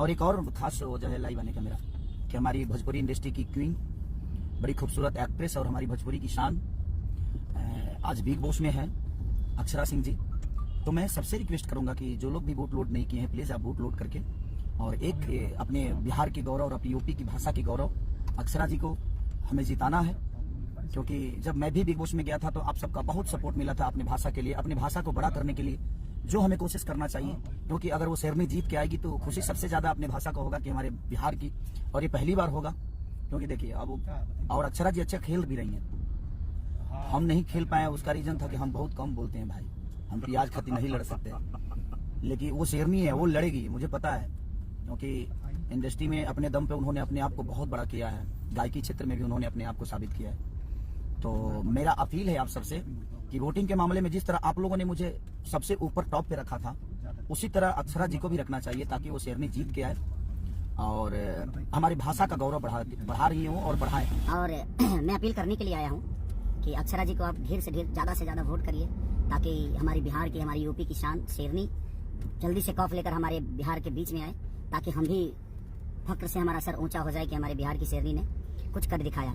और एक और खास वजह है लाइव आने का मेरा कि हमारी भोजपुरी इंडस्ट्री की क्वीन, बड़ी खूबसूरत एक्ट्रेस और हमारी भोजपुरी की शान आज बिग बॉस में है, अक्षरा सिंह जी। तो मैं सबसे रिक्वेस्ट करूंगा कि जो लोग भी वोट लोड नहीं किए हैं, प्लीज आप वोट लोड करके और एक अपने बिहार की गौरव और अपनी यूपी की भाषा की गौरव अक्षरा जी को हमें जिताना है। क्योंकि जब मैं भी बिग बॉस में गया था तो आप सबका बहुत सपोर्ट मिला था अपनी भाषा के लिए, अपनी भाषा को बड़ा करने के लिए, जो हमें कोशिश करना चाहिए। क्योंकि अगर वो शेरनी जीत के आएगी तो खुशी सबसे ज्यादा अपने भाषा को होगा कि हमारे बिहार की, और ये पहली बार होगा। क्योंकि देखिए अब और अक्षरा जी अच्छा खेल भी रही हैं, हम नहीं खेल पाए, उसका रीजन था कि हम बहुत कम बोलते हैं भाई, हम प्याज खाती नहीं लड़ सकते। लेकिन वो शेरनी है, वो लड़ेगी, मुझे पता है। क्योंकि इंडस्ट्री में अपने दम पे उन्होंने अपने आप को बहुत बड़ा किया है, गायकी क्षेत्र में भी उन्होंने अपने आप को साबित किया है। तो मेरा अपील है आप सबसे कि वोटिंग के मामले में जिस तरह आप लोगों ने मुझे सबसे ऊपर टॉप पे रखा था, उसी तरह अक्षरा जी को भी रखना चाहिए ताकि वो शेरनी जीत के आए और हमारी भाषा का गौरव बढ़ा रही हूँ और बढ़ाएं। और मैं अपील करने के लिए आया हूँ कि अक्षरा जी को आप ढेर से ज्यादा वोट करिए ताकि हमारी बिहार की, हमारी यूपी की शान शेरनी जल्दी से कॉफ लेकर हमारे बिहार के बीच में आए, ताकि हम भी फक्र से हमारा सर ऊंचा हो जाए कि हमारे बिहार की शेरनी ने कुछ कर दिखाया।